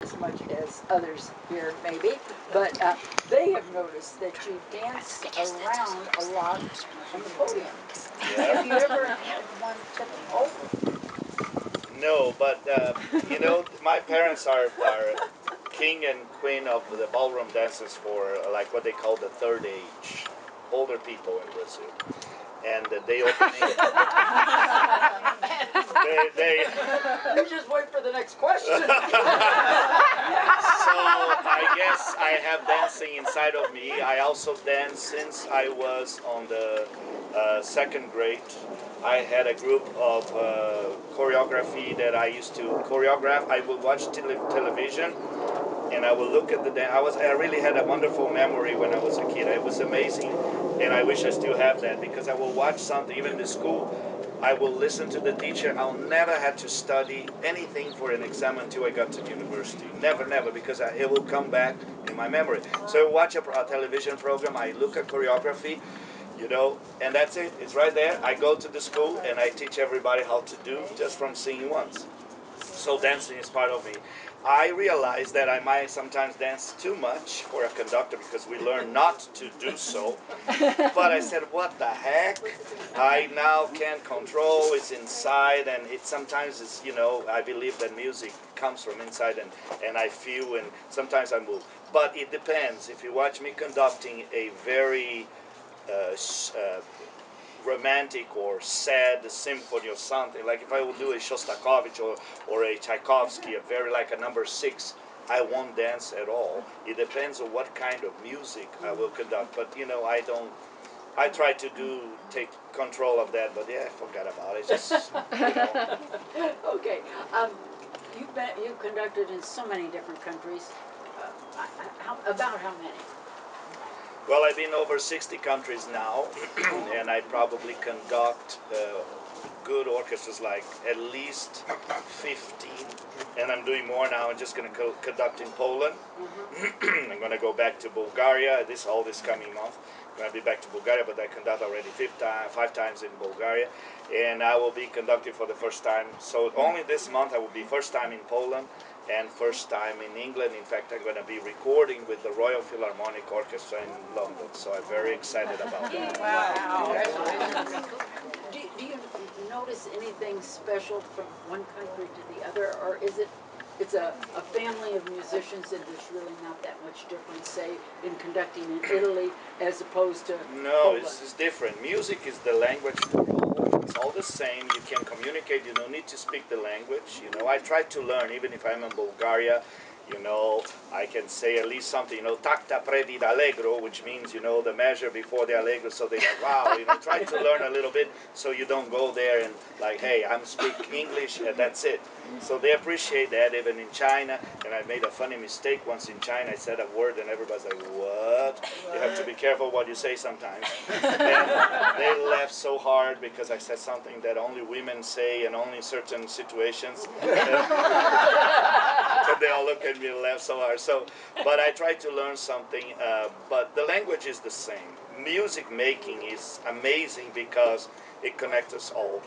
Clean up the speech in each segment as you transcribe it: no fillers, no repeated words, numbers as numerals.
as much as others here, maybe, but they have noticed that you dance around a lot on the podium. Yeah. Have you ever had one tip over? No, but you know, my parents are king and queen of the ballroom dances for like what they call the third age, older people in Brazil, and they opening. they You just wait for the next question. So I guess I have dancing inside of me. I also dance since I was on the second grade. I had a group of choreography that I used to choreograph. I would watch television, and I would look at the dance. I really had a wonderful memory when I was a kid. It was amazing, and I wish I still have that because I will watch something even in school. I will listen to the teacher. I'll never have to study anything for an exam until I got to university. Never, never, because it will come back in my memory. So I watch a television program, I look at choreography, you know, and that's it. It's right there. I go to the school and I teach everybody how to do just from seeing once. So dancing is part of me. I realize that I might sometimes dance too much for a conductor because we learn not to do so. But I said, what the heck? I now can't control. It's inside, and it sometimes is, you know, I believe that music comes from inside, and I feel, and sometimes I move. But it depends. If you watch me conducting a very romantic or sad symphony or something, like if I would do a Shostakovich or a Tchaikovsky, a very like a number 6, I won't dance at all. It depends on what kind of music I will conduct. But you know, I try to take control of that, but yeah, I forgot about it. Just, you know. Okay, you've conducted in so many different countries. About how many? Well, I've been over 60 countries now, and I probably conduct good orchestras, like at least 15, and I'm doing more now. I'm just going to conduct in Poland. I'm going to go back to Bulgaria all this coming month. I'm going to be back to Bulgaria, but I conduct already 5 times in Bulgaria, and I will be conducting for the first time. So only this month I will be first time in Poland and first time in England. In fact, I'm going to be recording with the Royal Philharmonic Orchestra in London, so I'm very excited about that. Wow. Do you notice anything special from one country to the other, or is it's a family of musicians and there's really not that much difference, say, in conducting in Italy as opposed to No, Poland? it's different. Music is the language for all. It's all the same. You can communicate. You don't need to speak the language. You know, I try to learn, even if I'm in Bulgaria. You know, I can say at least something, you know, tacta predi d'allegro, which means, you know, the measure before the allegro, so they like, wow, you know, try to learn a little bit so you don't go there and like, hey, I'm speaking English and that's it. So they appreciate that, even in China, and I made a funny mistake once in China. I said a word and everybody's like, what? You have to be careful what you say sometimes. And they laughed so hard because I said something that only women say and only in certain situations. And they all look at me and laugh so hard. So, but I try to learn something, but the language is the same. Music making is amazing because it connects us all.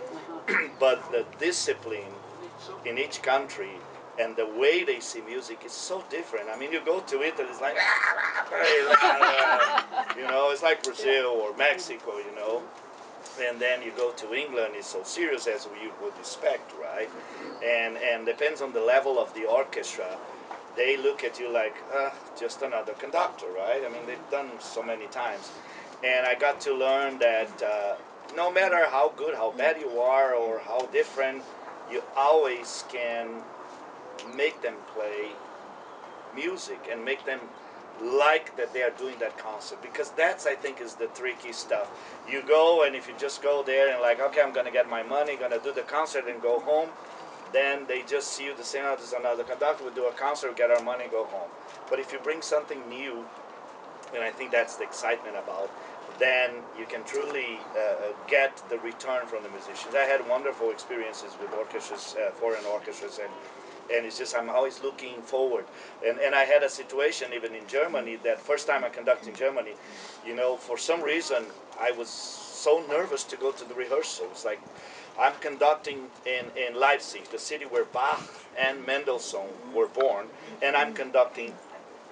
But the discipline in each country and the way they see music is so different. I mean, you go to Italy, it's like, you know, it's like Brazil or Mexico, you know. And then you go to England, it's so serious as we would expect, right? And depends on the level of the orchestra. They look at you like, just another conductor, right? I mean, they've done so many times. And I got to learn that no matter how good, how bad you are, or how different, you always can make them play music and make them like that they are doing that concert, because that's, I think, is the tricky stuff. You go, and if you just go there and like, okay, I'm gonna get my money, gonna do the concert and go home, then they just see you the same. There's another conductor, we do a concert, get our money, go home. But if you bring something new, and I think that's the excitement about, then you can truly get the return from the musicians. I had wonderful experiences with orchestras, foreign orchestras, and it's just I'm always looking forward. And I had a situation even in Germany, that first time I conducted in Germany, you know, for some reason I was so nervous to go to the rehearsals. Like, I'm conducting in Leipzig, the city where Bach and Mendelssohn were born, and I'm conducting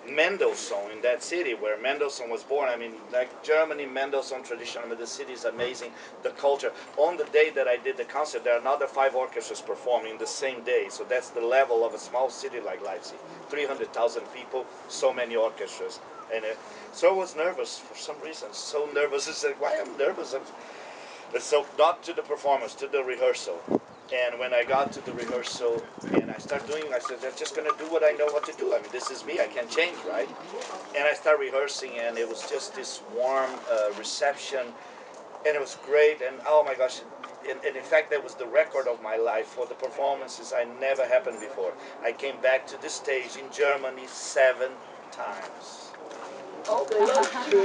Mendelssohn in that city where Mendelssohn was born. I mean, like Germany, Mendelssohn tradition. I mean, the city is amazing. The culture. On the day that I did the concert, there are another 5 orchestras performing the same day. So that's the level of a small city like Leipzig. 300,000 people, so many orchestras, and so I was nervous for some reason. So nervous. I said, why am I nervous? So not to the performance, to the rehearsal. And when I got to the rehearsal and I started doing, I said, I'm just going to do what I know what to do. I mean, this is me. I can't change, right? And I started rehearsing, and it was just this warm reception, and it was great. And oh my gosh, and in fact, that was the record of my life for the performances. I never happened before. I came back to this stage in Germany 7 times. Oh, they love you.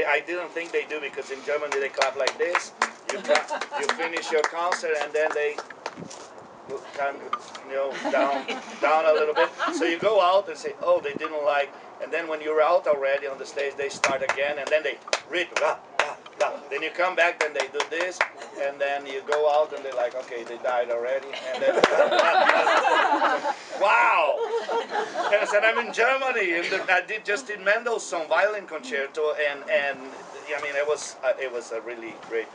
I didn't think they do, because in Germany they clap like this. You finish your concert, and then they kind of, down a little bit. So you go out and say, oh, they didn't like. And then when you're out already on the stage, they start again, and then they read, rah, rah, rah. Then you come back, then they do this, and then you go out, and they're like, okay, they died already. And then, wow! And I said, I'm in Germany, and I just did Mendelssohn violin concerto, and I mean, it was a really great